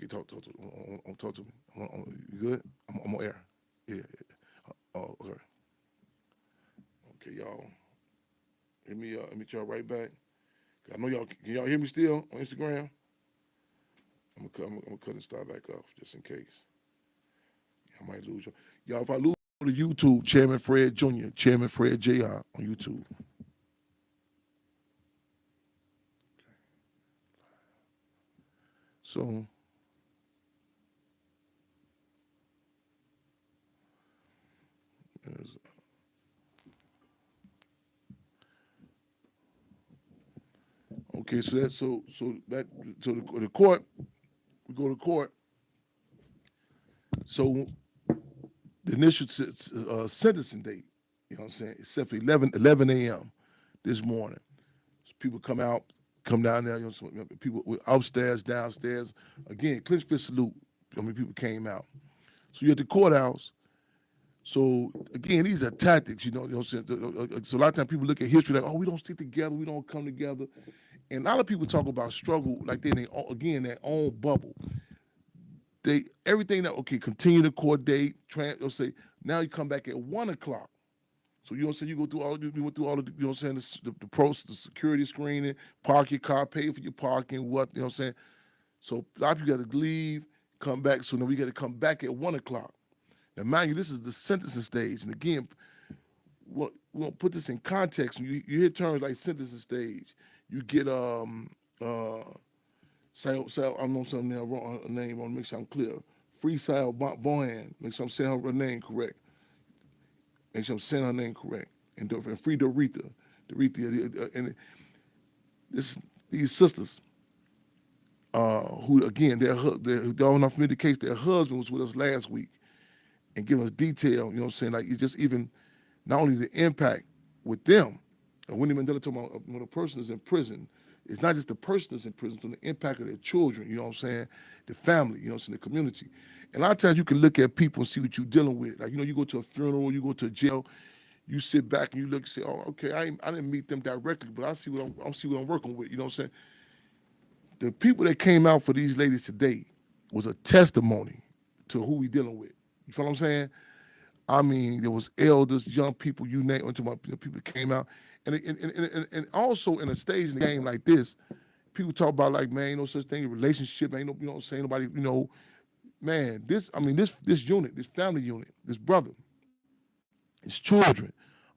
Okay, talk to me. You good? I'm on air. Yeah. Oh, okay. Okay, y'all. Let me y'all right back. I know y'all. Can y'all hear me still on Instagram? I'm gonna cut and start back off just in case. I might lose y'all. Y'all, if I lose, go to YouTube, Chairman Fred Jr., Chairman Fred Jr. on YouTube. So, okay, the court. We go to court. So the initial sentencing date, you know what I'm saying, it's set for 11 a.m. this morning. So people come down there, you know, people upstairs, downstairs. Again, clinch fist salute. I mean, people came out. So you're at the courthouse. So again, these are tactics, you know what I'm saying? So a lot of times people look at history like, oh, we don't stick together, we don't come together. And a lot of people talk about struggle like they're in their own bubble. Everything that continue the court date. They'll say now you come back at 1:00. So you know what I'm saying, you went through all of the, you know what I'm saying, the process, the security screening, park your car, pay for your parking, you know what I'm saying. So a lot of people got to leave, come back. So now we got to come back at 1:00. Now mind you, this is the sentencing stage, and again, we're gonna put this in context. When you hear terms like sentencing stage, you get Sal, I know something there wrong, her name wrong, make sure I'm clear. Free Sal Bohan, make sure I'm saying her name correct. Make sure I'm saying her name correct. And free Dorita. And these sisters, who again, they're all not familiar with the case, their husband was with us last week and giving us detail, you know what I'm saying? Like it's just even not only the impact with them, and Winnie Mandela talking about when a person is in prison, it's not just the person that's in prison, it's the impact of their children, you know what I'm saying? The family, you know what I'm saying, the community. And a lot of times you can look at people and see what you're dealing with. Like, you know, you go to a funeral, you go to a jail, you sit back and you look and say, oh, okay, I didn't meet them directly, but I see what I'm working with, you know what I'm saying? The people that came out for these ladies today was a testimony to who we dealing with. You feel what I'm saying? I mean, there was elders, young people, you name it, people came out. And also in a stage in the game like this, people talk about like, man, ain't no such thing, relationship, ain't no, you know what I'm saying, nobody, you know, man, this unit, this family unit, this brother, his children,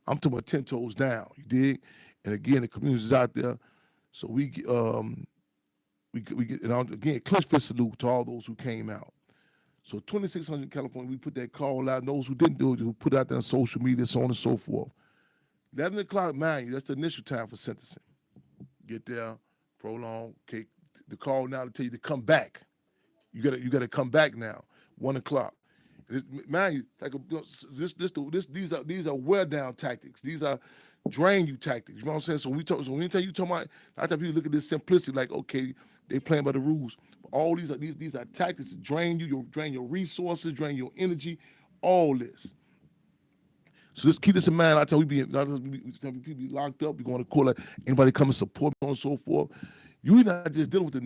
I'm talking about 10 toes down, you dig? And again, the community's out there. So we get, and again, clutch fist salute to all those who came out. So 2600 California, we put that call out. And those who didn't do it, who put out there on social media, so on and so forth. 11 o'clock, mind you, that's the initial time for sentencing. Get there, prolong. Okay, the call now to tell you to come back. You gotta come back now. 1:00. Mind you, like these are wear down tactics. These are drain you tactics. You know what I'm saying? So when we tell you talking about, a lot of people look at this simplicity like, okay, they playing by the rules. But all these are tactics to drain you, drain your resources, drain your energy, all this. So just keep this in mind. I tell you, people be locked up. We going to court. Like anybody come and support me, and so forth. You're not just dealing with the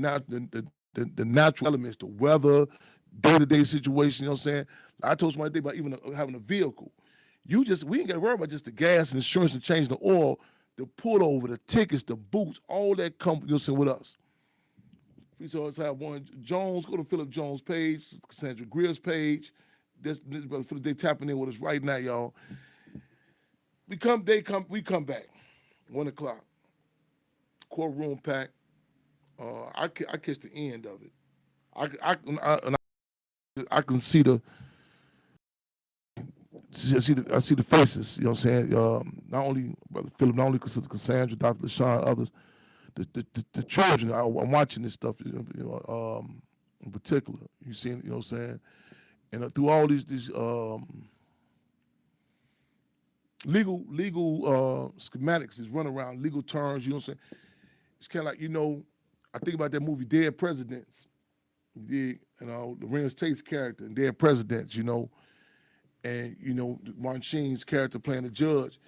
natural elements, the weather, day-to-day situation. You know what I'm saying? I told somebody today about even having a vehicle. We ain't got to worry about just the gas and insurance and changing the oil, the pullover, the tickets, the boots, all that come, you know what I'm saying, with us. So let's have Warren Jones, go to Philip Jones' page, Cassandra Greer's page. This brother Philip, they tapping in with us right now, y'all. We come back, 1:00. Courtroom packed. I catch the end of it. I can see I see the faces. You know what I'm saying? Not only Brother Philip, not only Cassandra, Dr. LaShawn, others. The children. I'm watching this stuff. You know, in particular, you see, you know what I'm saying? And through all these legal schematics, is run around legal terms. You know what I'm saying? It's kind of like, you know, I think about that movie Dead Presidents. You know, Lorenz Tate's character in Dead Presidents. You know, and you know Martin Sheen's character playing the judge,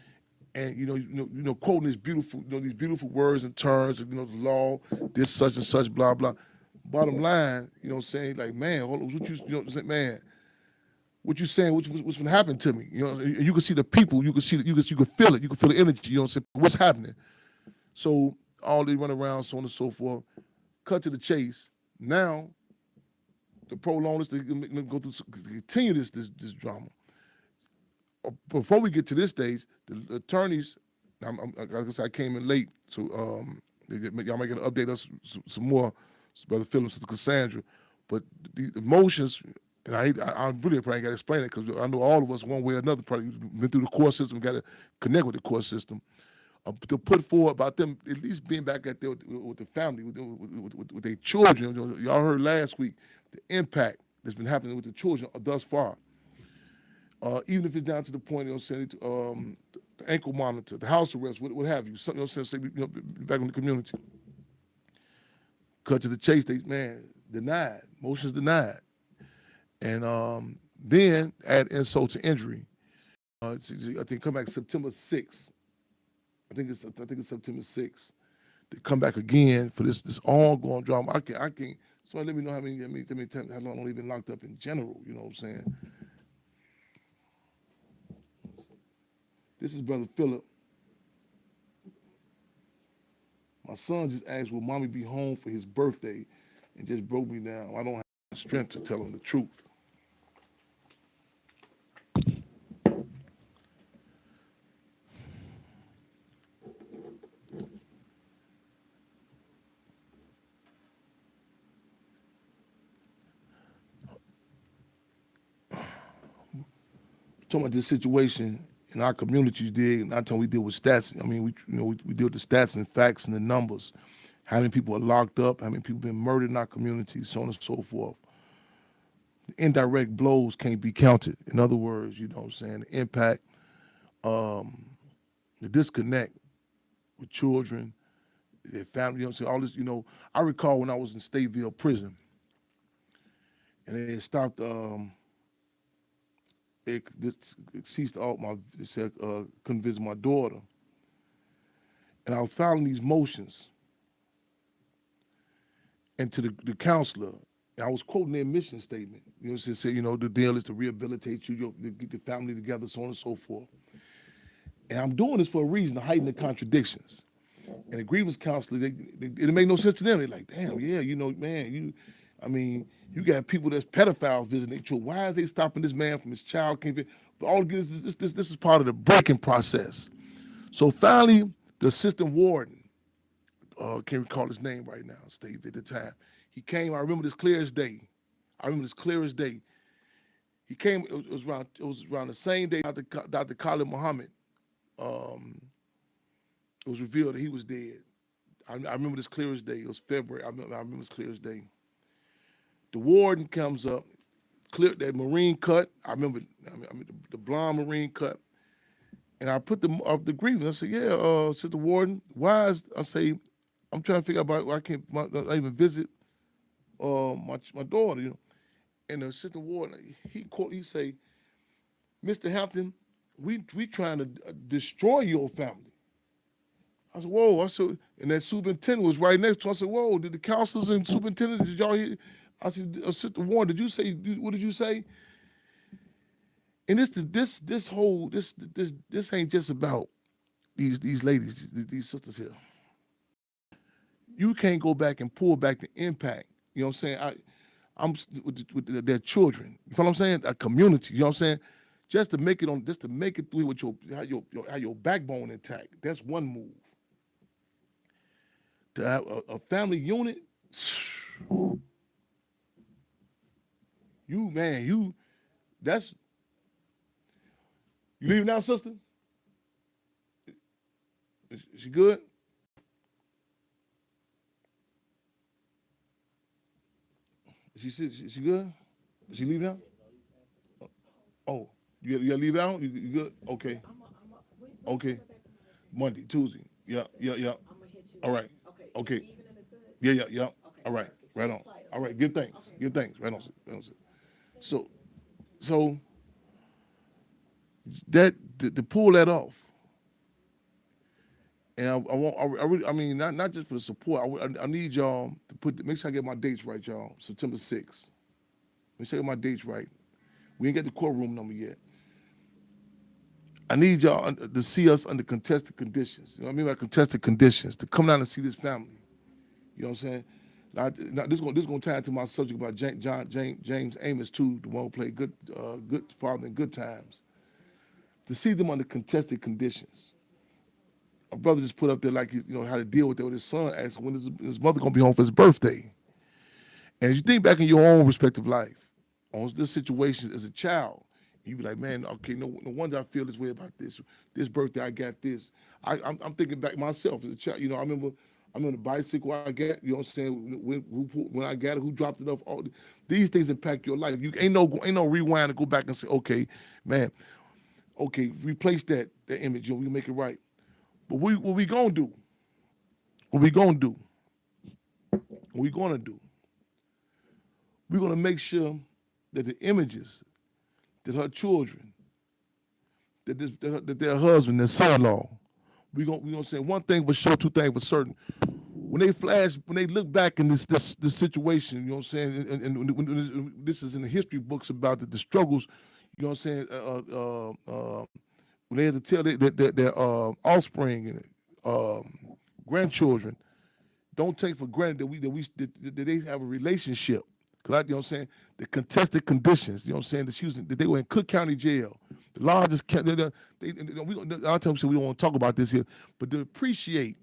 and you know, quoting these beautiful words and terms. You know, the law, this such and such, blah blah. bottom line, you know what I'm saying? Like, man, what you know what I'm saying, man, what you saying, what's gonna happen to me? You know, you can see the people, you can see, you can feel it, you can feel the energy, you know what I'm saying? What's happening? So all they run around, so on and so forth. Cut to the chase. Now, the prolongers, they go through, continue this drama. Before we get to this stage, the attorneys, like I said, I came in late, so y'all may get to update us some more, Brother Philip, Sister Cassandra. But the emotions, and I really probably got to explain it because I know all of us, one way or another, probably been through the court system, got to connect with the court system. To put forward about them at least being back at there with the family, with their children. You know, y'all heard last week the impact that's been happening with the children thus far. Even if it's down to the point, you know, saying the ankle monitor, the house arrest, what have you, something else, you know, back in the community. Cut to the chase, they denied, motions denied, and then add insult to injury. I think come back September 6th. I think it's September 6th. They come back again for this ongoing drama. I can't. Somebody let me know how long they've been locked up in general. You know what I'm saying? This is Brother Philip. My son just asked, will mommy be home for his birthday, and just broke me down. I don't have the strength to tell him the truth. Talking about this situation in our community, not talking we deal with stats. I mean, we deal with the stats and the facts and the numbers. How many people are locked up? How many people been murdered in our community? So on and so forth. The indirect blows can't be counted. In other words, you know what I'm saying, the impact, the disconnect with children, their family, you know what I'm saying, all this, you know. I recall when I was in Stateville prison, and they stopped, it ceased all they said, couldn't visit my daughter. And I was filing these motions, and to the counselor, and I was quoting their mission statement. You know, it said, you know, the deal is to rehabilitate you, to get the family together, so on and so forth. And I'm doing this for a reason, to heighten the contradictions. And the grievance counselor, it made no sense to them. They're like, damn, yeah, you know, man, you got people that's pedophiles visiting their children. Why are they stopping this man from his child? But all this is part of the breaking process. So finally, the assistant warden, can't recall his name right now, Steve, at the time. He came, I remember this clear as day. He came, it was around the same day Dr. Khalid Muhammad, it was revealed that he was dead. I remember this clear as day. It was February. I remember this clear as day. The warden comes up, clear that Marine cut. I remember the blonde Marine cut. And I put the grievance. I said, yeah, said the warden, why is, I say, I'm trying to figure out why I can't not even visit my daughter, you know. And the assistant warden, he say, Mr. Hampton, we trying to destroy your family. I said, whoa. I said, and that superintendent was right next to him. I said, whoa, did the counselors and superintendent, did y'all hear? I said, Assistant Warren, did you say, what did you say? And this ain't just about these ladies, these sisters here. You can't go back and pull back the impact. You know what I'm saying? I'm with their children. You know what I'm saying? A community. You know what I'm saying? Just to make it through with your backbone intact. That's one move. To have a family unit, you leaving now, sister? Is she good? Is she good? Is she leaving now? Oh, you gotta leave out? You good? Okay. Okay. Monday, Tuesday. Yeah. All right. Okay. Yeah. All right. Right on. All right. Good things. Right on. So that to pull that off, And I really, I mean, not just for the support. I need y'all to make sure I get my dates right, y'all. September 6th. Make sure I get my dates right. We ain't got the courtroom number yet. I need y'all to see us under contested conditions. You know what I mean by contested conditions? To come down and see this family. You know what I'm saying? Now this gonna tie into my subject about James Amos too, the one who played good father in Good Times. To see them under contested conditions. My brother just put up there like how to deal with that with his son. Asked when is his mother gonna be home for his birthday. And as you think back in your own respective life on this situation as a child, you be like, man, okay, no wonder I feel this way about this birthday. I got this. I'm thinking back myself as a child. I remember the bicycle I got. You know what I'm saying? When I got it, who dropped it off? All these things impact your life. You ain't no rewind to go back and say, okay, man, okay, replace that image. We make it right. But what we gonna do? What we gonna do? What we gonna do? We're gonna make sure that the images that her children, that their husband, their son-in-law, we gonna say one thing for sure, two things for certain. When they look back in this situation, you know what I'm saying, and when this is in the history books about the struggles, you know what I'm saying, when they had to tell their offspring and grandchildren, don't take for granted that they have a relationship. Cause you know what I'm saying, the contested conditions. You know what I'm saying, that they were in Cook County Jail, the largest. I'll tell you, we don't want to talk about this here, but to appreciate.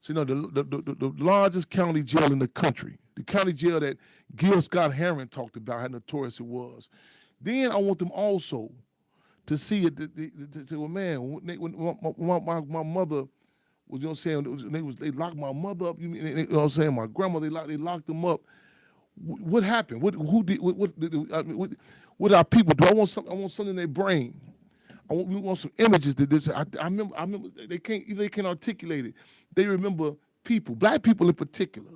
So the largest county jail in the country, the county jail that Gil Scott Heron talked about, how notorious it was. Then I want them also to see it. To say, well, man, when my mother was, you know what I'm saying, they locked my mother up. You know what I'm saying? My grandmother, they locked them up. What happened? What our people do? I want something in their brain. We want some images that I remember they can't articulate it. They remember people, black people in particular.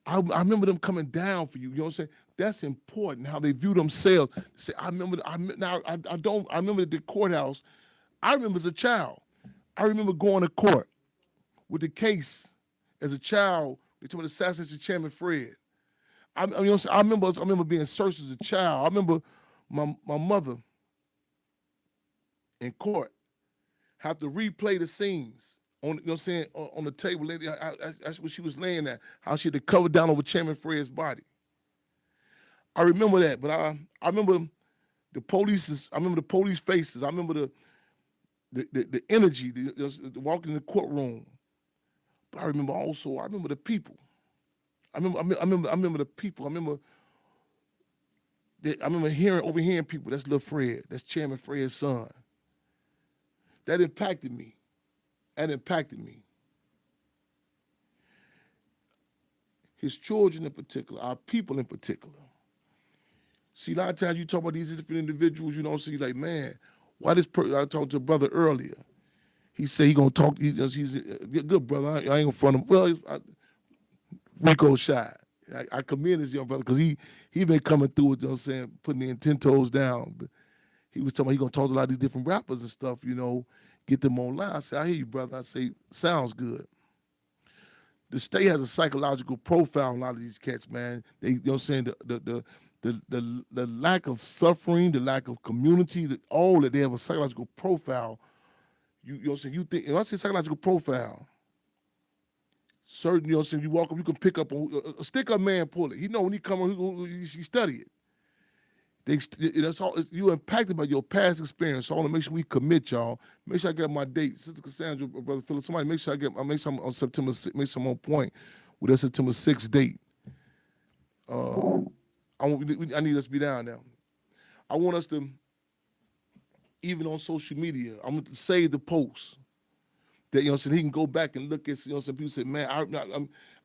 I remember them coming down for you. You know what I'm saying? That's important. How they view themselves. Say, I remember at the courthouse. I remember as a child. I remember going to court with the case as a child. They told me to assassinate Chairman Fred. I remember being searched as a child. I remember my mother in court have to replay the scenes on, you know what I'm saying, on the table. That's what she was laying at, how she had to cover down over Chairman Fred's body. I remember that, but I remember the police. I remember the police faces. I remember the energy, the walking in the courtroom. But I remember the people. I remember the people. I remember overhearing people. That's little Fred. That's Chairman Fred's son. That impacted me. His children in particular, our people in particular. See, a lot of times you talk about these different individuals, you don't see like, man, why this person? I talked to a brother earlier. He said he gonna talk. He's a good brother. I ain't gonna front him. Well, Rico shy. I commend this young brother because he been coming through it. You know what I'm saying, putting me in 10 toes down. But he was talking about he gonna talk to a lot of these different rappers and stuff. Get them online. I said, I hear you, brother. I say, sounds good. The state has a psychological profile on a lot of these cats, man. They, you know what I'm saying, the lack of suffering, the lack of community, all that they have a psychological profile. You know what I'm saying? You think, when I say psychological profile, certain, you know what I'm saying, you walk up, you can pick up on a stick-up man pull it. He know when he come on, he study it. That's all. You impacted by your past experience. So I want to make sure we commit, y'all. Make sure I get my date. Sister Cassandra, Brother Philip, somebody make sure I'm on September 6th, make sure I'm on point with that September 6th date. I need us to be down now. I want us to, even on social media, I'm going to save the post that, you know what I'm saying, he can go back and look at, you know what I'm saying, people say, man, I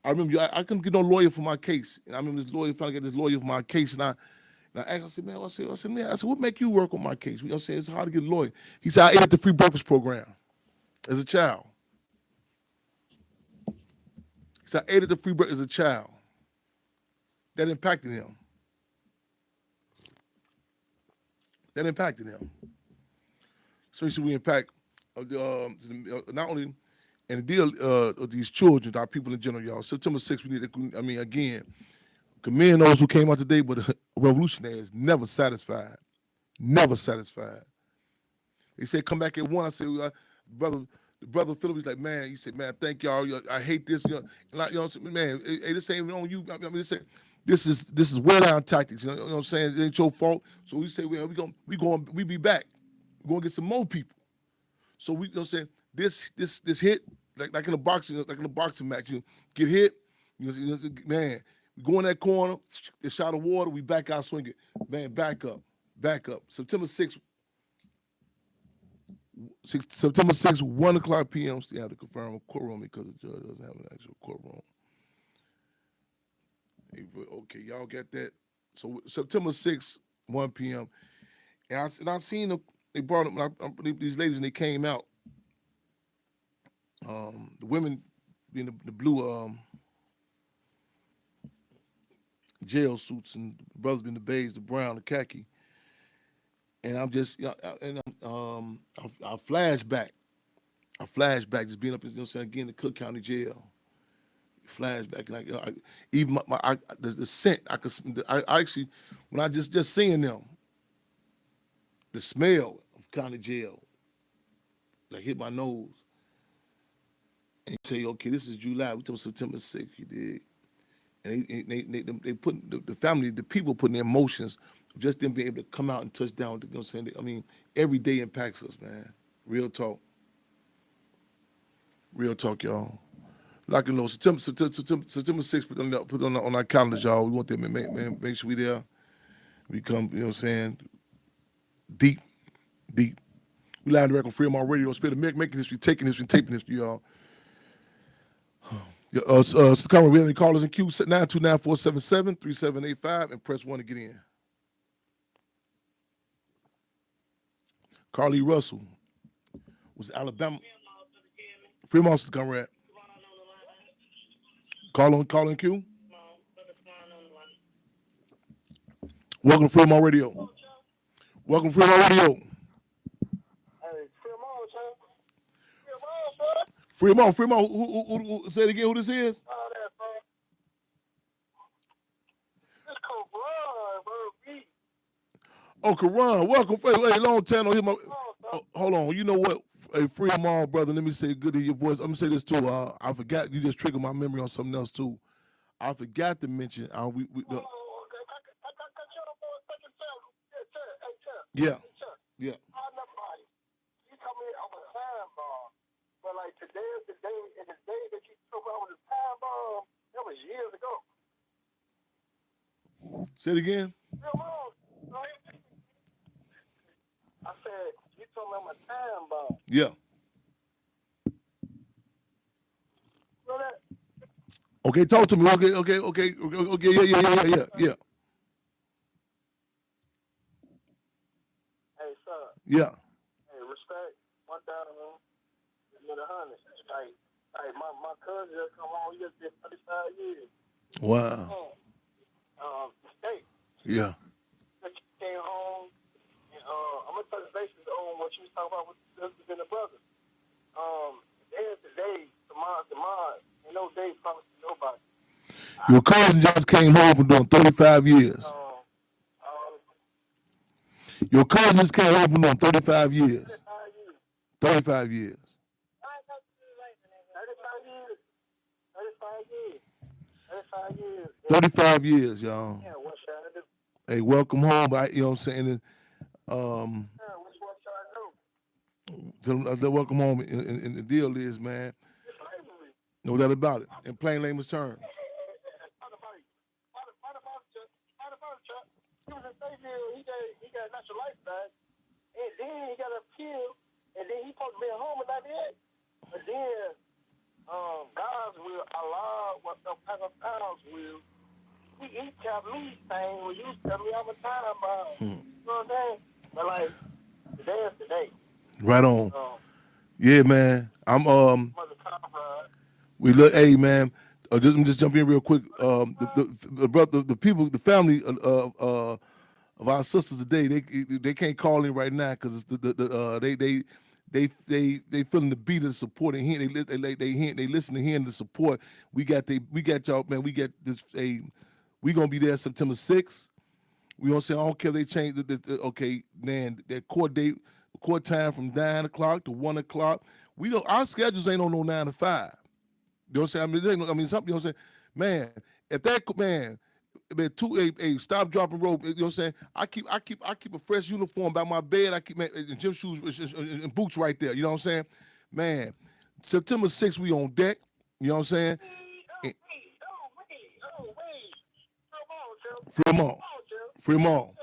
remember I couldn't get no lawyer for my case. And I remember this lawyer, finally get this lawyer for my case, and I asked him, man, I said, what make you work on my case? You know what I'm saying, it's hard to get a lawyer. He said, I ate at the Free Breakfast Program as a child. He said, I ate at the Free Breakfast as a child. That impacted him. So he said we impact not only And the deal of these children, our people in general, y'all. September 6th, we need to, I mean, again, commend those who came out today, but revolutionaries never satisfied. Never satisfied. They said, come back at 1. I said, brother, the brother Philip was like, man, he said, man, thank y'all. I hate this. And man, hey, this ain't on you. I mean, this is wear down tactics. You know what I'm saying? It ain't your fault. So we say, well, we be back. We're gonna get some more people. So we, you know what I'm saying, this hit, like in a boxing match, you get hit, man, we go in that corner, a shot of water, we back out swinging. Man, back up. September 6th, September 6th, 1 o'clock p.m. Still have to confirm a courtroom because the judge doesn't have an actual courtroom. Okay, y'all get that? So September 6th, 1 p.m. And I seen them, they brought them, these ladies, and they came out. The women in the blue jail suits, and the brothers in the beige, the brown, the khaki. And I'm just, I flashback. Just being up, you know what I'm saying, again, the Cook County Jail. Flashback, and even the scent, I actually, when I just seeing them, the smell of county jail, like hit my nose. And you say, okay, this is July, we talking September 6th, you did. And they put the family, the people putting their emotions of just them being able to come out and touch down. You know what I'm saying? I mean, every day impacts us, man. Real talk, y'all. Like you know, September 6th, put on our calendars, y'all. We want them to make sure we there. We come, you know what I'm saying? Deep. We live direct on Fremont Radio. Spit making history, taking history, taping history, y'all. Come on, we have any callers in queue, 929-477-3785, and press 1 to get in. Carly Russell was Alabama. Fremont's the comrade. Call in queue. Welcome to Fremont Radio. Fremont. Who say it again? Who this is? Oh, Karan, welcome. Hey, long time on him. Hold on. You know what? Hey, Fremont, brother, let me say good to your voice. I'm going to say this, too. I forgot. You just triggered my memory on something else, too. I forgot to mention. Yeah. You told me I'm a time bomb. But, like, today is the day, and the day that you told me I was a time bomb, that was years ago. Say it again. I said, you told me I'm a time bomb. Yeah. You know that? Okay, talk to me. Okay. Yeah. Hey, sir. Yeah. Hey, respect. 1,000, you're the hundred. Hey, my cousin just come home. He just did 35 years. Wow. State. Yeah. He came home. And, I'm going to touch bases on what you was talking about with the sisters and the brothers. There's the day, tomorrow, ain't no day promised to nobody. Your cousin just came home from doing 35 years. Your cousin just came home from doing 35 years. 35 years. 35 years, y'all. Yeah, what should I do? Hey, welcome home. You know what I'm saying? Welcome home. And the deal is, man, no doubt about it. In plain layman's terms. He was in Stateville. He got a natural life back, and then he got appeal, and then he supposed to be at home in '98. But then, God's will, Allah, what the God's will, he kept me saying, well, you tell me I'm a time bomb. You know what I'm saying? But like, today is the day. Right on. Yeah, man. We look. Hey, man. Let me just jump in real quick. The brother, the people, the family of our sisters today, they can't call in right now because they feeling the beat of the support and hearing they listen to hearing the support. We got y'all, man. We got this we gonna be there September 6th. We gonna say I don't care if they change okay, man, that court time from 9 o'clock to 1 o'clock. We don't our schedules ain't on no 9 to 5. You know what I'm saying? Something, you know what I'm saying? Man, if that man stop, drop, and roll. You know what I'm saying? I keep a fresh uniform by my bed. I keep gym shoes and boots right there. You know what I'm saying? Man, September 6th, we on deck. You know what I'm saying? Free them all. Free them all.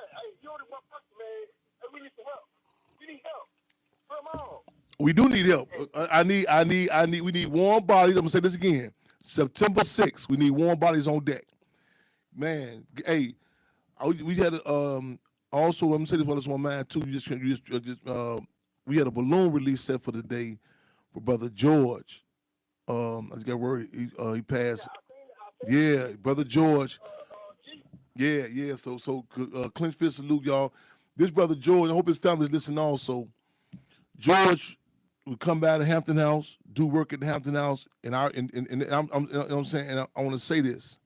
We do need help. We need warm bodies. I'm gonna say this again. September 6th, we need warm bodies on deck. Man, hey, we had also. I'm gonna say this while it's on my mind too. We had a balloon release set for the day for Brother George. I just got word he passed. Yeah, Brother George. Yeah. So clinch fist salute, y'all. This Brother George, I hope his family's listening also. George would come by the Hampton House, do work at the Hampton House, and I'm you know what I'm saying, and I want to say this.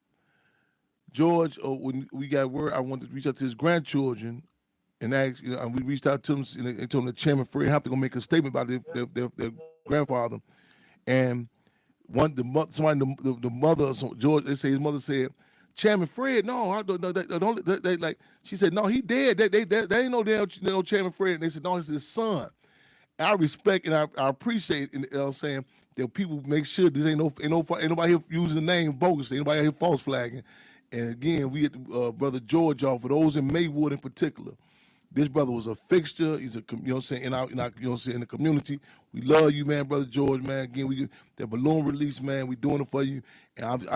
George, when we got word, I wanted to reach out to his grandchildren and ask, and we reached out to them and told them the chairman Fred have to go make a statement about their grandfather. And the mother, George, they say his mother said, Chairman Fred, no, I don't. They like she said, no, he dead. They ain't no damn Chairman Fred. And they said, no, it's his son. I respect and I appreciate, you know what I'm saying, that people make sure this ain't nobody here using the name bogus. Ain't nobody here false flagging. And again, we had Brother George, y'all, for those in Maywood in particular. This brother was a fixture. He's you know what I'm saying, in our you know what I'm saying, in the community. We love you, man, Brother George, man. Again, that balloon release, man, we doing it for you. And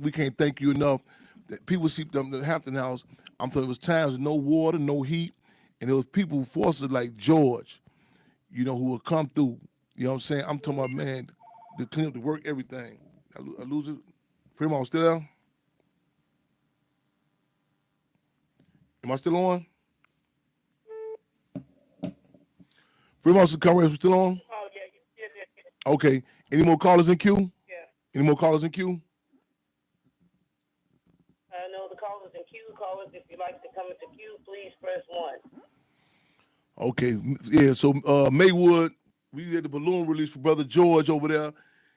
we can't thank you enough. That people see the Hampton House. I'm telling you, it was times with no water, no heat, and there was people forces like George, you know, who would come through. You know what I'm saying? I'm talking about, man, to clean up the work, everything. I lose it. Fremont still there? Am I still on? Fremont still on? Oh, yeah. Okay. Any more callers in queue? Yeah. Any more callers in queue? I know the callers in queue. Callers, if you'd like to come into queue, please press 1. Okay. Yeah, so Maywood, we did the balloon release for Brother George over there.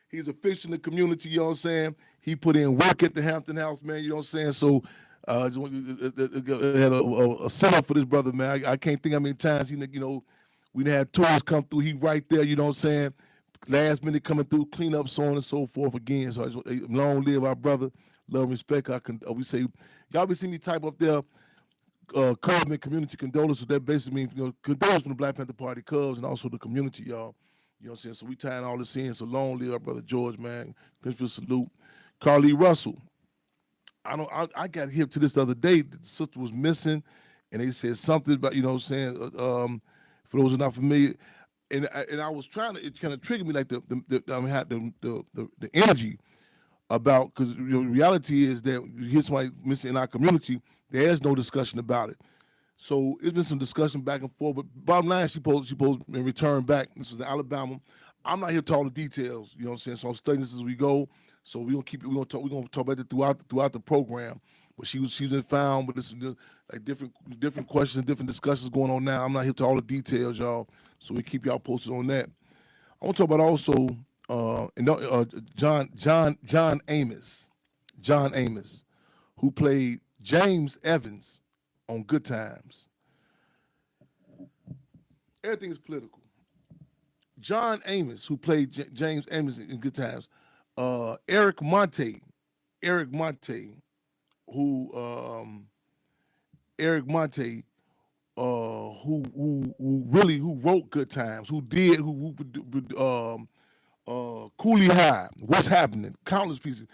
He's a fixture in the community, you know what I'm saying? He put in work at the Hampton House, man, you know what I'm saying? So just had a setup for this brother, man. I can't think how many times we had tours come through. He right there, you know what I'm saying? Last minute coming through, clean up, so on and so forth again. So long live our brother, love and respect. We say, y'all be seeing me type up there, Cubs and community condolences. So that basically means, condolences from the Black Panther Party, Cubs, and also the community, y'all. You know what I'm saying? So we tying all this in. So long live our brother George, man. Clinchfield salute. Carly Russell. I got hip to this the other day. The sister was missing, and they said something about, you know what I'm saying, for those who are not familiar. And I was trying to, it kind of triggered me like the energy about, because the reality is that you hear somebody missing in our community, there's no discussion about it. So it's been some discussion back and forth, but bottom line, she supposed to return back. This was in Alabama. I'm not here to all the details, you know what I'm saying? So I'm studying this as we go. So we're gonna talk about it throughout the program. But she's been found with this, like different questions, different discussions going on now. I'm not here to all the details, y'all. So we keep y'all posted on that. I want to talk about also John Amos, who played James Evans on Good Times. Everything is political. John Amos, who played James Amos in Good Times. Eric Monte, who wrote Good Times, Cooley High, What's Happening, countless pieces,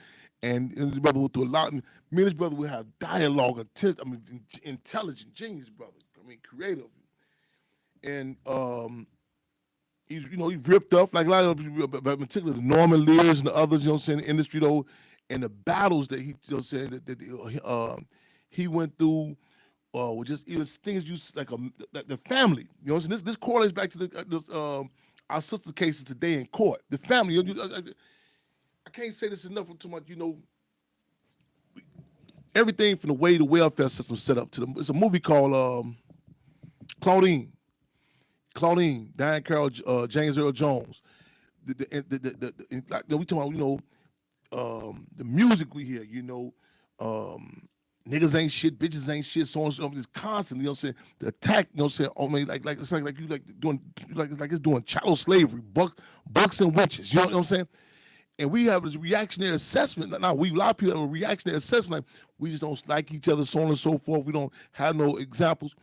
and his brother would do a lot. Me and his brother would have dialogue, intelligent, genius brother. Creative, and he ripped up like a lot of people, but particularly the Norman Lears and the others, you know what I'm saying, in the industry though, and the battles that he, you know what I'm saying, that he went through or just even things you like the family. You know what I'm saying? This correlates back to our sister cases today in court. The family. I can't say this enough too much. Everything from the way the welfare system set up to the. It's a movie called Claudine. Claudine, Diane Carroll, James Earl Jones. Like, we talking about, the music we hear, niggas ain't shit, bitches ain't shit, so on and so on. It's constantly, you know what I'm saying, the attack, you know what I'm saying, like it's like you doing like it's doing chattel slavery, bucks and winches, you know what I'm saying? And we have this reactionary assessment. Now, a lot of people have a reactionary assessment, like we just don't like each other, so on and so forth. We don't have no examples.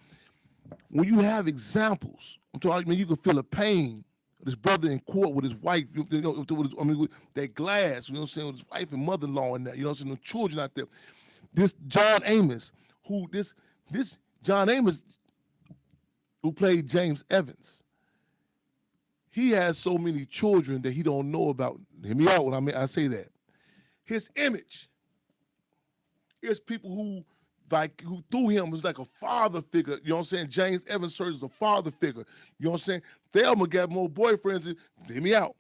When you have examples, you can feel the pain of this brother in court with his wife, with that glass, you know what I'm saying, with his wife and mother-in-law and that, you know what I'm saying, the children out there. This John Amos, this John Amos, who played James Evans, he has so many children that he don't know about. Hear me out when I say that. His image is people who through him was like a father figure. You know what I'm saying? James Evans serves as a father figure. You know what I'm saying? Thelma got more boyfriends. Hear me out.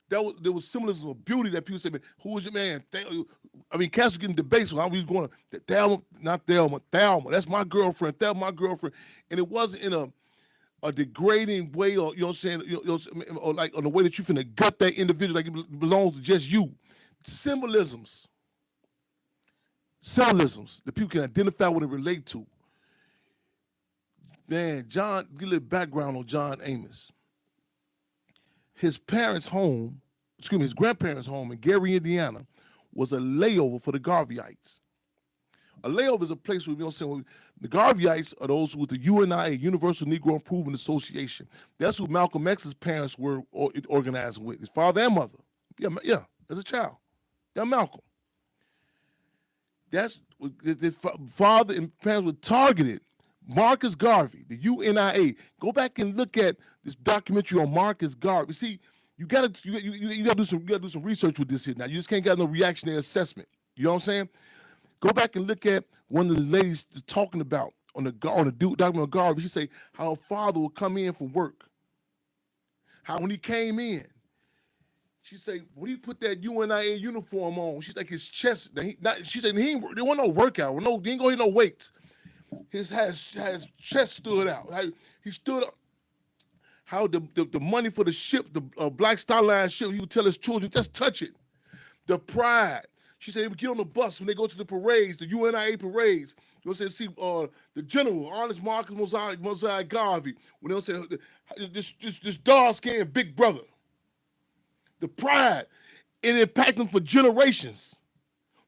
There was symbolism of beauty that people say, man, who was your man? Cats was getting debates on how we was going to Thelma, not Thelma, Thelma. That's my girlfriend. Thelma, my girlfriend. And it wasn't in a degrading way, or you know what I'm saying, or like on the way that you finna gut that individual like it belongs to just you. Symbolisms that people can identify with and relate to. Man, give a little background on John Amos. His grandparents' home in Gary, Indiana, was a layover for the Garveyites. A layover is a place where, you know what I'm saying, the Garveyites are those with the UNIA, Universal Negro Improvement Association. That's who Malcolm X's parents were organizing with, his father and mother. Yeah, as a child. Yeah, Malcolm. That's his father and parents were targeted. Marcus Garvey, the UNIA. Go back and look at this documentary on Marcus Garvey. See, you gotta do some research with this here. Now you just can't get no reactionary assessment. You know what I'm saying? Go back and look at one of the ladies talking about on the document on Garvey. She say how her father would come in from work. How when he came in, she say when he put that UNIA uniform on, she's like his chest. She said there wasn't no workout. He ain't gonna hit no weights. His chest stood out. He stood up. How the money for the ship, the Black Star Line ship, he would tell his children, just touch it. The pride. She said he would get on the bus when they go to the parades, the UNIA parades. You know what I'm saying? See the general, Honest Marcus Mosiah Garvey. When they say this dark-skinned big brother. The pride. It impacted them for generations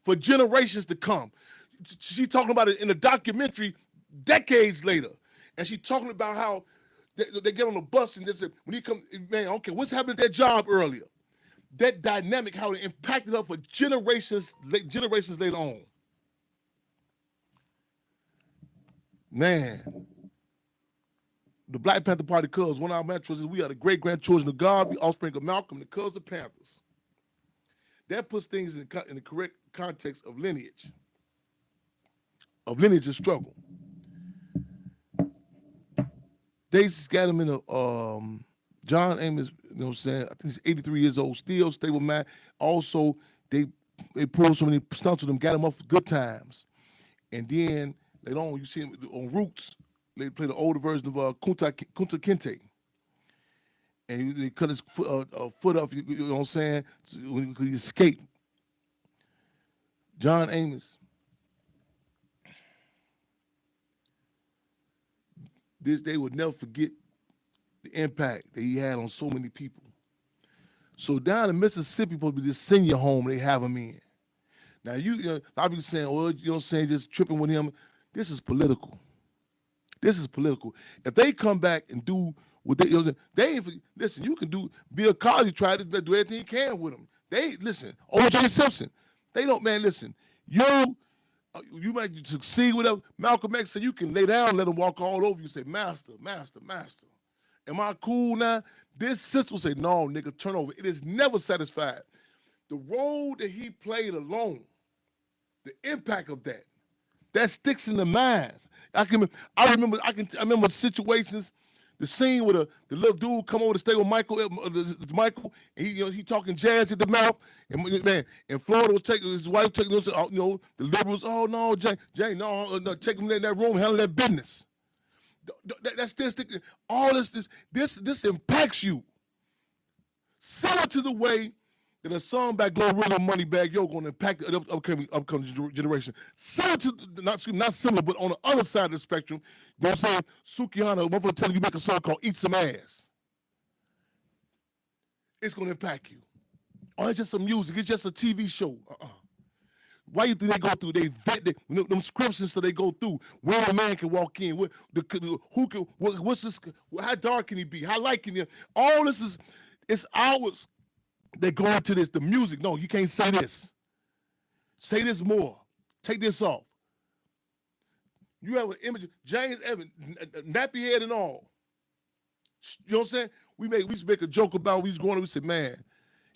to come. She talking about it in a documentary decades later. And she talking about how they get on the bus and when he comes, man, okay, what's happened to that job earlier? That dynamic, how it impacted her for generations later on. Man, the Black Panther Party Cubs, one of our mantras is we are the great-grandchildren of Garvey, offspring of Malcolm, the Cubs of Panthers. That puts things in the correct context of lineage and struggle. They just got him in a John Amos, you know what I'm saying? I think he's 83 years old, still stable man. Also, they pulled so many stunts with him, got him up for good times. And then later on, you see him on Roots. They play the older version of Kunta Kinte. And they cut his foot off, you know what I'm saying? So when he escaped. John Amos. They would never forget the impact that he had on so many people. So down in Mississippi, supposed to be this senior home they have him in. Now, a lot of people saying, well, you know what I'm saying, just tripping with him. This is political. If they come back and do what they ain't, listen, you can do, Bill Cosby tried to do everything he can with him. Listen, O.J. Simpson, they don't, man, listen, you might succeed with them. Malcolm X said you can lay down and let them walk all over you. Say, master. Am I cool now? This sister will say, no, nigga, turn over. It is never satisfied. The role that he played alone, the impact of that, That sticks in the minds. I remember situations. The scene where the little dude come over to stay with Michael, Michael, and he talking jazz at the mouth, and man, and Florida was taking his wife taking those, the liberals. Oh no, Jane, no, take him in that room, handle that business. That's still sticking. All this impacts you. Similar to the way that a song by Glorilla Moneybag Yo going to impact the upcoming generation. Similar to, not similar, but on the other side of the spectrum, you know what I'm saying? Sukihana, motherfucker telling you make a song called Eat Some Ass. It's going to impact you. Or it's just some music. It's just a TV show. Why you think they go through? They vet them scripts that they go through. Where a man can walk in. What's this? How dark can he be? How light can he? All this is, it's hours. They go into this, the music. No, you can't say this. Say this more. Take this off. You have an image of James Evans, nappy head and all. You know what I'm saying? We used to make a joke about we was going, we said, man,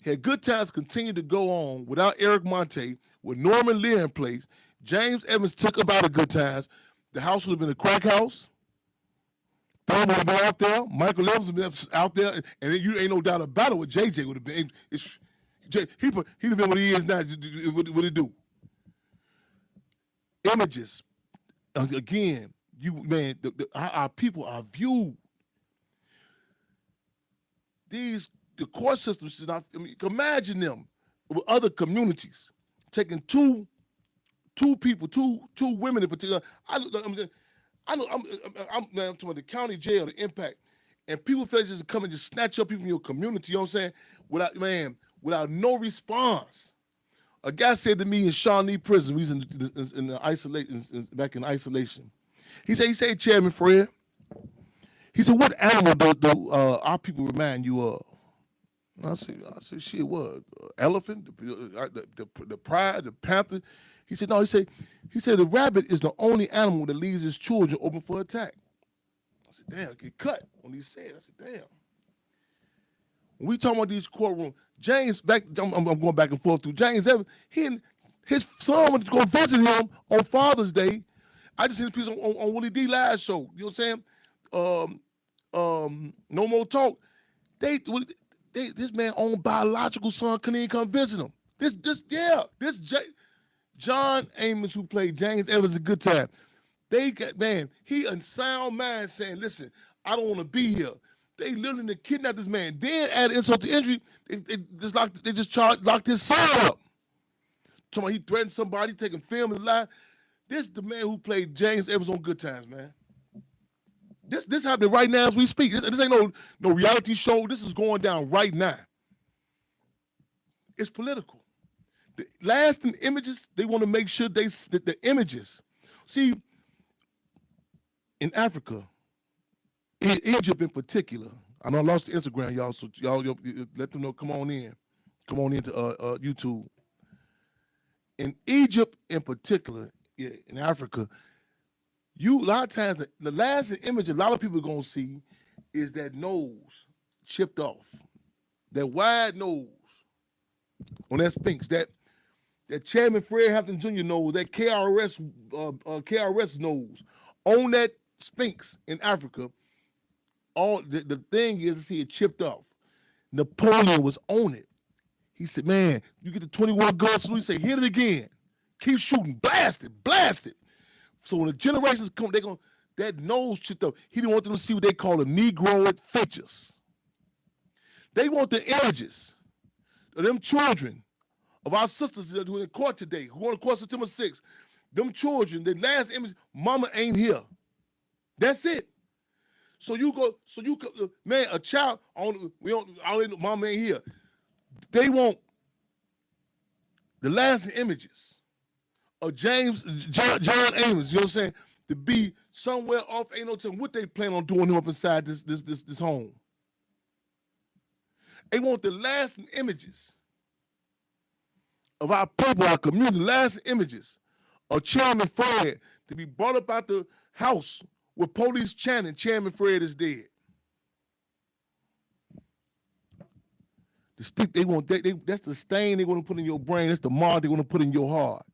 had Good Times continue to go on without Eric Monte, with Norman Lear in place, James Evans took up out of Good Times, the house would have been a crack house. Thurman would have been out there. Michael Evans would have been out there. And you ain't no doubt about it what JJ would have been. He'd have been what he is now. What he do? Images. Again, our people are viewed. The court systems should not, imagine them with other communities taking two people, two women in particular. I'm talking about the county jail, the impact. And people feel just come and just snatch up people in your community, you know what I'm saying? Without no response. A guy said to me in Shawnee Prison, he's back in isolation. He said, Chairman Fred, he said, what animal do our people remind you of? I said, shit, what? Elephant, the pride, the panther. He said, no, he said the rabbit is the only animal that leaves his children open for attack. I said, damn, get cut when he said. I said, damn. When we talking about these courtrooms, I'm going back and forth through James Evans, he and his son went to go visit him on Father's Day. I just seen the piece on Willie D. Live show. You know what I'm saying? No More Talk. This man own biological son couldn't even come visit him. John Amos, who played James Evans, a Good Time. He in sound mind saying, listen, I don't want to be here. They literally kidnapped this man. Then add insult to injury, they just locked his son up. Talking about he threatened somebody, taking film and lie. This is the man who played James Evans on Good Times, man. This happening right now as we speak. This ain't no reality show. This is going down right now. It's political. The lasting images, they want to make sure that the images. See, in Africa, in Egypt in particular, I know I lost the Instagram, y'all, so y'all let them know, come on into YouTube. In Egypt in particular, in Africa, a lot of times, the last image a lot of people are going to see is that nose chipped off, that wide nose on that Sphinx, that Chairman Fred Hampton Jr. nose, that KRS nose on that Sphinx in Africa. All the thing is to see it chipped off. Napoleon was on it. He said, man, you get the 21 guns through, he said, hit it again. Keep shooting, blast it. So when the generations come, that nose chipped up. He didn't want them to see what they call the Negroid features. They want the images of them children, of our sisters that are in court today, who going to court September 6th. Them children, the last image, mama ain't here. That's it. Man, a child, mama ain't here. They want the last images of John Amos, you know what I'm saying, to be somewhere off, ain't no telling what they plan on doing him up inside this home. They want the lasting images of our people, our community, the lasting images of Chairman Fred to be brought up out the house with police chanting, Chairman Fred is dead. The stick they want, that's the stain they want to put in your brain, that's the mark they want to put in your heart.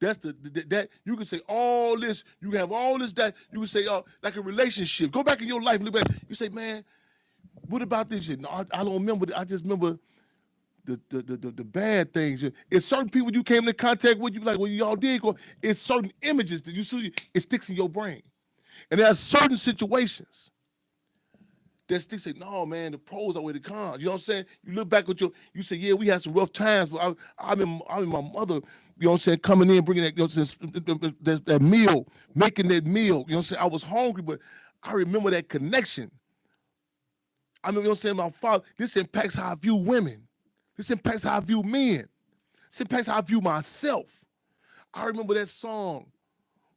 That's that you can say all this, you have all this, that you can say like a relationship. Go back in your life, look back. You say, man, what about this shit? No, I don't remember. I just remember the bad things. It's certain people you came into contact with, you like, well, y'all did go. It's certain images that you see, it sticks in your brain. And there are certain situations that sticks. Say, no, man, the pros outweigh the cons. You know what I'm saying? You look back at you say, yeah, we had some rough times, but I'm in my mother, you know what I'm saying, coming in, bringing that, you know what I'm saying, that meal, making that meal. You know what I'm saying? I was hungry, but I remember that connection. I mean, you know what I'm saying? My father, this impacts how I view women. This impacts how I view men. This impacts how I view myself. I remember that song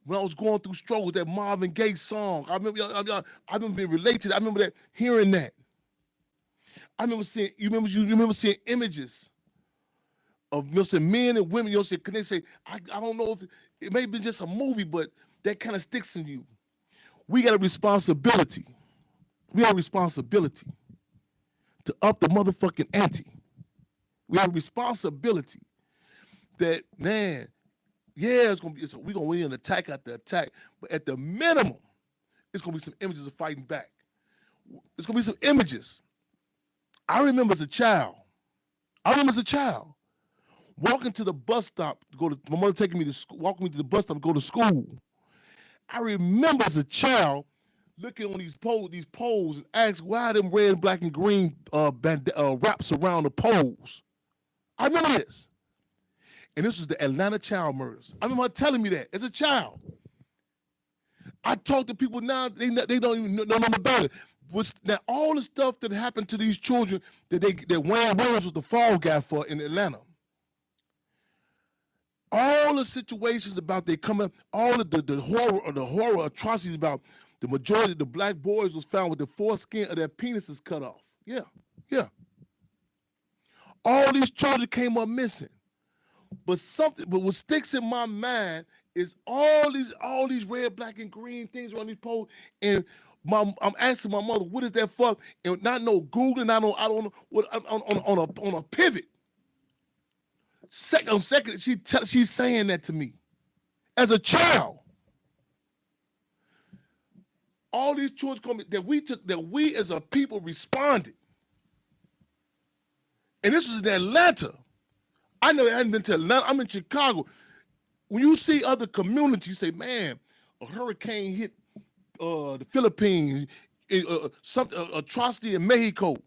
when I was going through struggles, that Marvin Gaye song. I remember being related. I remember that, hearing that. I remember seeing, you remember seeing images of, you know, saying, men and women, you know, can they say, I don't know if it may be just a movie, but that kind of sticks in you. We got a responsibility. We have a responsibility to up the motherfucking ante. We have a responsibility that, man, yeah, we're gonna win an attack after attack, but at the minimum, it's gonna be some images of fighting back. It's gonna be some images. I remember as a child, walking to the bus stop to go to, my mother taking me to school, walking me to the bus stop to go to school. I remember as a child looking on these poles and asking why them red, black, and green wraps around the poles. I remember this. And this was the Atlanta child murders. I remember her telling me that as a child. I talk to people now, they don't even know nothing about it. Now, all the stuff that happened to these children that Wayne Williams was the fall guy for in Atlanta. All the situations about they coming, all of the horror atrocities about the majority of the black boys was found with the foreskin of their penises cut off. Yeah. All these children came up missing. But what sticks in my mind is all these red, black, and green things around these poles. And I'm asking my mother, what is that for? And not no Googling, I don't know what on a pivot. Second, she's saying that to me as a child. All these children come that we as a people responded. And this was in Atlanta. I know I hadn't been to Atlanta. I'm in Chicago. When you see other communities, you say, man, a hurricane hit the Philippines, atrocity in Mexico.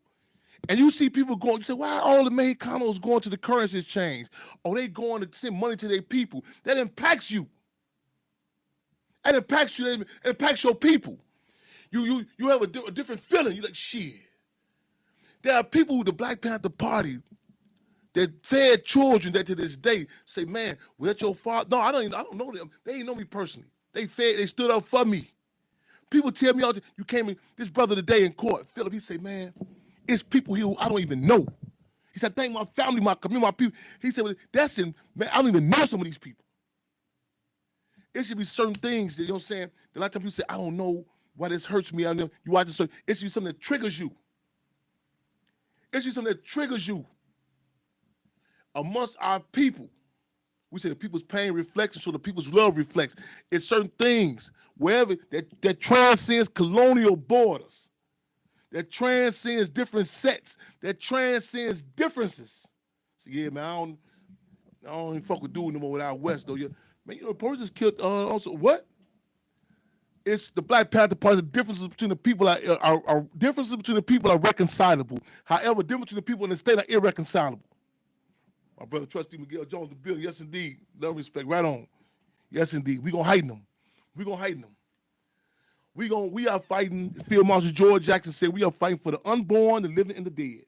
And you see people going, you say, why are all the Mexicanos going to the currency exchange? Or they going to send money to their people? That impacts you. That impacts you. It impacts your people. You have a different feeling. You're like, shit. There are people with the Black Panther Party that fed children that to this day say, man, was that your father? No, I don't know them. They ain't know me personally. They stood up for me. People tell me, you came in, this brother today in court, Philip, he say, man, it's people here who I don't even know. He said, thank my family, my community, my people. He said, well, man, I don't even know some of these people. It should be certain things that, you know what I'm saying, a lot of times people say, I don't know why this hurts me. I know you watch this. It should be something that triggers you. It should be something that triggers you. Amongst our people, we say the people's pain reflects, so the people's love reflects. It's certain things, wherever, that transcends colonial borders, that transcends different sets, that transcends differences. So yeah, man, I don't even fuck with dude no more with out west, though. Man, you know, the police just killed also, what? It's the Black Panther Party. The differences between the people are differences between the people are reconcilable. However, differences between the people in the state are irreconcilable. My brother, Trustee Miguel Jones, the building. Yes, indeed. Love and respect. Right on. Yes, indeed. We're going to heighten them. We're going to heighten them. We are fighting, Field Marshal George Jackson said, we are fighting for the unborn, the living, and the dead.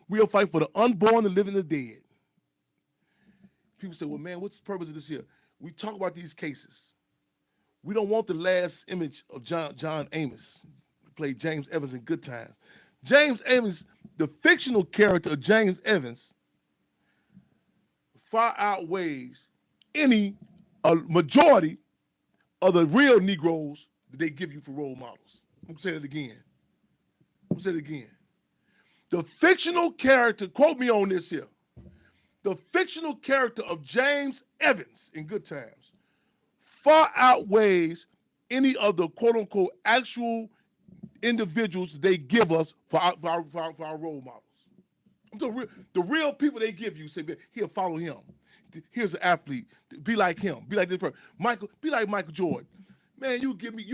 We are fighting for the unborn, the living, and the dead. People say, well, man, what's the purpose of this here? We talk about these cases. We don't want the last image of John Amos, who played James Evans in Good Times. James Evans, the fictional character of James Evans, far outweighs any majority of the real Negroes that they give you for role models. I'm going to say it again. The fictional character, quote me on this here, The fictional character of James Evans in Good Times far outweighs any of the quote-unquote actual individuals they give us for our role models. The real people they give you, say, here, follow him. Here's an athlete. Be like him. Be like this person. Michael, be like Michael Jordan. Man, give me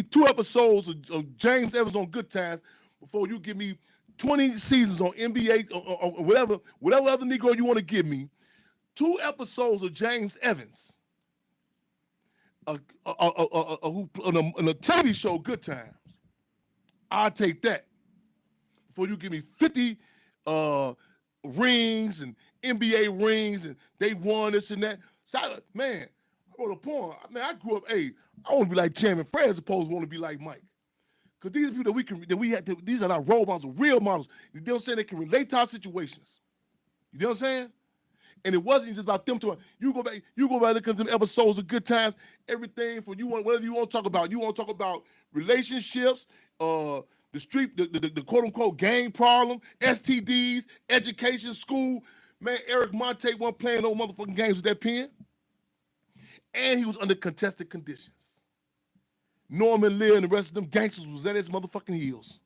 2 episodes of James Evans on Good Times before you give me 20 seasons on NBA or whatever other Negro you want to give me. 2 episodes of James Evans who on a TV show Good Times. I'll take that before you give me 50 rings and NBA rings and they won this and that. So I wrote a poem. Man, I grew up, I want to be like Chairman Fred as opposed to want to be like Mike. Because these are people these are not role models, real models. You know what I'm saying? They can relate to our situations. You know what I'm saying? And it wasn't just about them you go back look at them episodes of Good Times, everything from whatever you want to talk about. You want to talk about relationships, the quote unquote gang problem, STDs, education, school. Man, Eric Monte wasn't playing no motherfucking games with that pen. And he was under contested conditions. Norman Lear and the rest of them gangsters was at his motherfucking heels.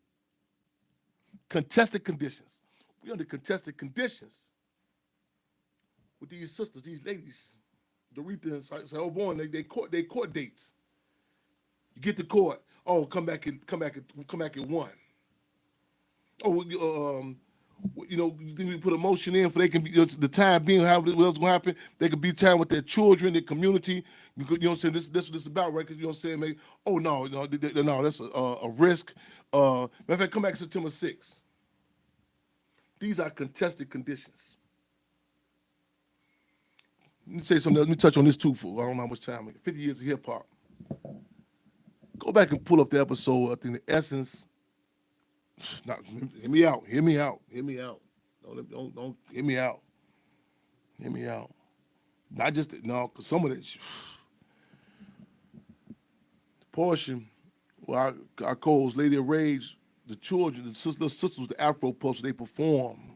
Contested conditions. We under contested conditions with these sisters, these ladies. Doretha and Salborn, they court dates. You get to court. Oh, come back at 1. Oh, we put a motion in for they can be the time being what's going to happen. They can be time with their children, their community. You know what I'm saying? This is what this is about, right? Because you know what I'm saying? Maybe, oh no, that's a risk. Matter of fact, come back September 6th. These are contested conditions. Let me say something else. Let me touch on this too for I don't know how much time. 50 years of hip hop. Go back and pull up the episode. I think the essence. Not, hear me out. Don't hear me out. Hear me out. Not just because some of this portion where our co-host Lady of Rage, the children, the sisters, the Afro Pulse, they perform.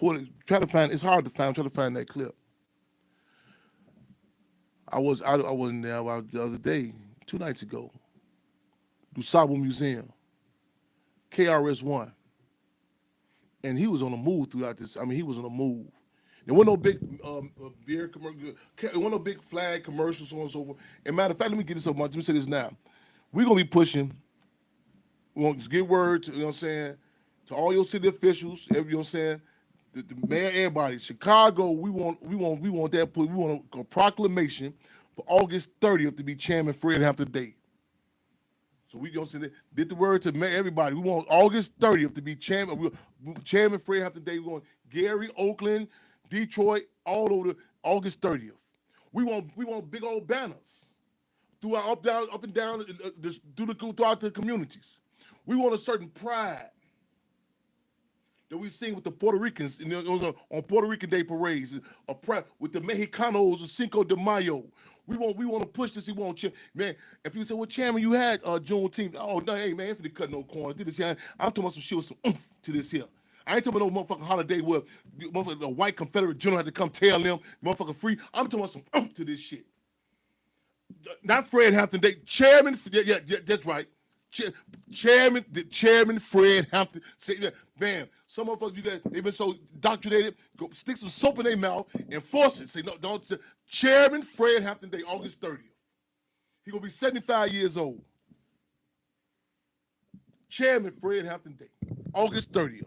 It's hard to find. Try to find that clip. I wasn't there the other day, 2 nights ago. Dusabo Museum. KRS-One. And he was on a move throughout this. I mean, he was on a move. There wasn't no big beer commercial. There wasn't no big flag commercials, so on and so forth. And matter of fact, let me get this up. Let me say this now. We're going to be pushing. We're going to get word to, you know what I'm saying, to all your city officials, you know what I'm saying, the mayor, everybody. Chicago, we want a proclamation for August 30th to be Chairman Fred Hampton Day. So we gonna send did the word to everybody. We want August 30th to be Chairman Fred Hampton Day. We want Gary, Oakland, Detroit, all over August 30th. We want big old banners throughout up and down throughout the communities. We want a certain pride that we sing with the Puerto Ricans on Puerto Rican Day parades, with the Mexicanos of Cinco de Mayo. We want to push this. Man. If people say, "Well, Chairman, you had Juneteenth." Oh no, hey man, if they cut no corners, did this here. I'm talking about some shit with some oomph to this here. I ain't talking about no motherfucking holiday where a white Confederate general had to come tell them motherfucker free. I'm talking about some oomph to this shit. Not Fred Hampton Day, Chairman. Yeah, that's right. Chairman Fred Hampton. Man, some of us they've been so indoctrinated. Go stick some soap in their mouth and force it. Say no, don't. Chairman Fred Hampton Day, August 30th. He gonna be 75 years old. Chairman Fred Hampton Day, August 30th.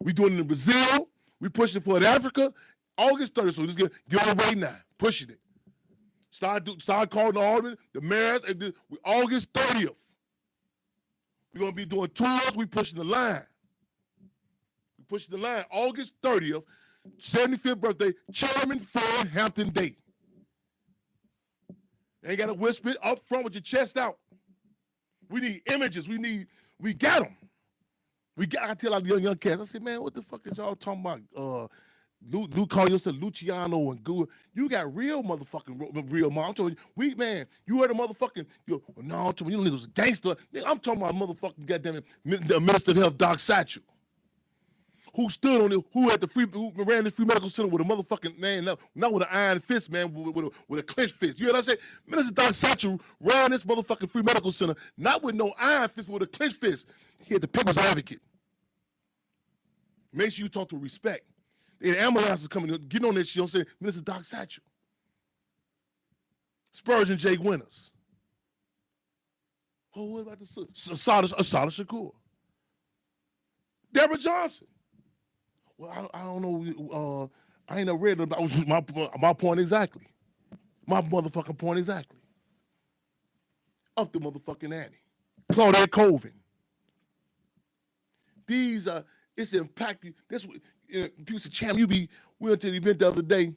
We doing it in Brazil. We pushing for it in Africa. August 30th. So just get on the way now. Pushing it. Start calling the aldermen, the mayors. August 30th. We're going to be doing tours. We pushing the line. August 30th, 75th birthday, Chairman Fred Hampton Day. Ain't got to whisper it up front with your chest out. We need images. We got them. I tell all the young cats, I say, man, what the fuck is y'all talking about? Luke calling yourself Luciano and Gua. You got real motherfucking real mom. I'm telling you, you heard a motherfucking, no, I'm talking you niggas a gangster. I'm talking about motherfucking goddamn the Minister of Health, Doc Satchel. who stood on it, who ran the free medical center with a motherfucking, man, not with an iron fist, man, with a clenched fist. You know what I'm saying? Minister Doc Satchel ran this motherfucking free medical center, not with no iron fist, but with a clenched fist. He had the people's advocate. Make sure you talk to respect. The ambulance is coming, getting on that shit, you know what I'm saying? Minister Doc Satchel. Spurgeon J. Winters. Oh, what about the Asada Shakur? Deborah Johnson. Well, I don't know. I ain't never read it. That was my point exactly. My motherfucking point exactly. Up the motherfucking ante. Claudette Colvin. These are, it's impact. This people say, Cham, we went to the event the other day.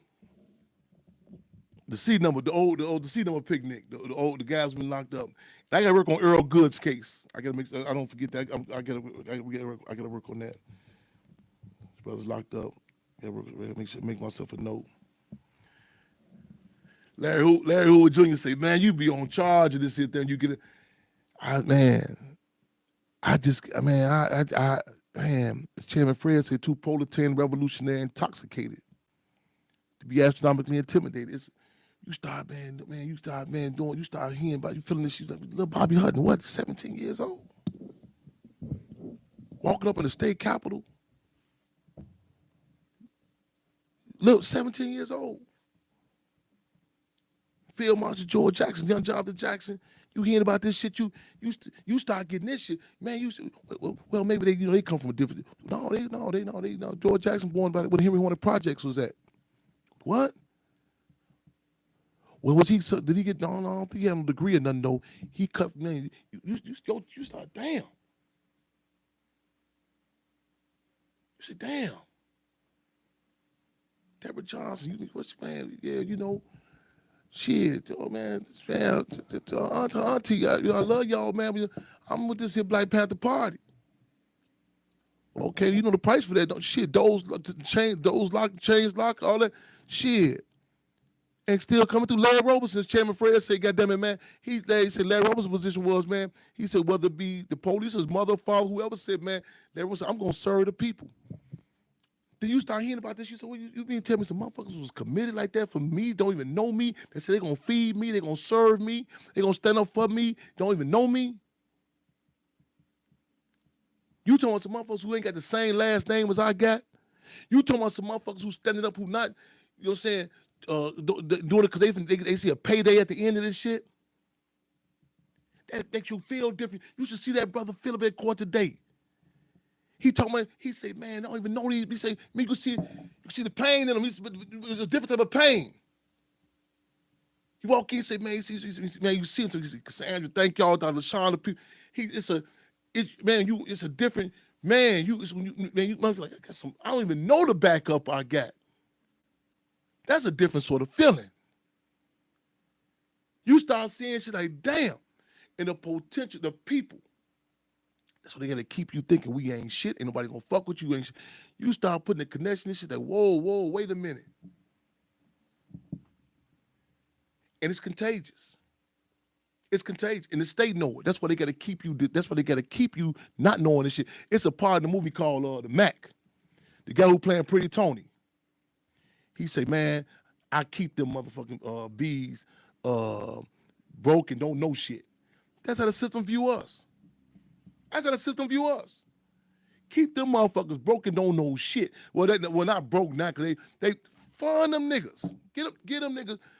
The C number, the C number picnic. The guys been locked up. And I gotta work on Earl Good's case. I gotta make sure I don't forget that. I gotta work on that. His brother's locked up. Make myself a note. Larry Hoover Jr. say, man, you be on charge of this shit, then you get it. Chairman Fred said, too proletarian revolutionary intoxicated to be astronomically intimidated. You start hearing about, you feeling this shit like little Bobby Hutton, what, 17 years old? Walking up in the state capitol. Look, 17 years old. Field Marshal George Jackson, young Jonathan Jackson, you hearing about this shit, you start getting this shit. Man, well, maybe they come from a different, no. George Jackson born by when Henry Horner Projects was at. What? Well, was he, did he get, no, I don't think he had a degree or nothing, though. He cut, man, you start, damn. You say, damn. Deborah Johnson, shit, oh man, auntie, I love y'all, man. I'm with this here Black Panther Party. Okay, the price for that, don't shit, those chains lock, all that, shit. And still coming through. Larry Roberson's Chairman Fred said, goddamn it, man, he said Larry Roberson's position was, man, he said whether it be the police, his mother, father, whoever said, man, Larry Roberson, I'm going to serve the people. Then you start hearing about this. You said, well, you mean to tell me some motherfuckers was committed like that for me, don't even know me. They said they're going to feed me, they're going to serve me, they're going to stand up for me, don't even know me. You talking about some motherfuckers who ain't got the same last name as I got? You talking about some motherfuckers who standing up who not, you know what I'm saying, doing it because they see a payday at the end of this shit? That makes you feel different. You should see that brother Philip at court today. He told me, he said, man, I don't even know these. He said, man, you see the pain in him. It's a different type of pain. He walk in and say, man, you see him. He said, Cassandra, thank y'all, Dr. LaShawn, the people. It's a different, man, you might feel like, I don't even know the backup I got. That's a different sort of feeling. You start seeing shit like, damn, and the potential, the people. That's what they gotta keep you thinking we ain't shit. Ain't nobody gonna fuck with you. Ain't shit. You start putting the connection and shit like, whoa, wait a minute. And it's contagious. It's contagious. And the state know it. That's why they gotta keep you. That's why they gotta keep you not knowing this shit. It's a part of the movie called The Mac. The guy who playing Pretty Tony. He say, man, I keep them motherfucking bees broke and don't know shit. That's how the system view us. That's how the system view us. Keep them motherfuckers broke and don't know shit. Well, not broke now because they fund them niggas. Get them niggas.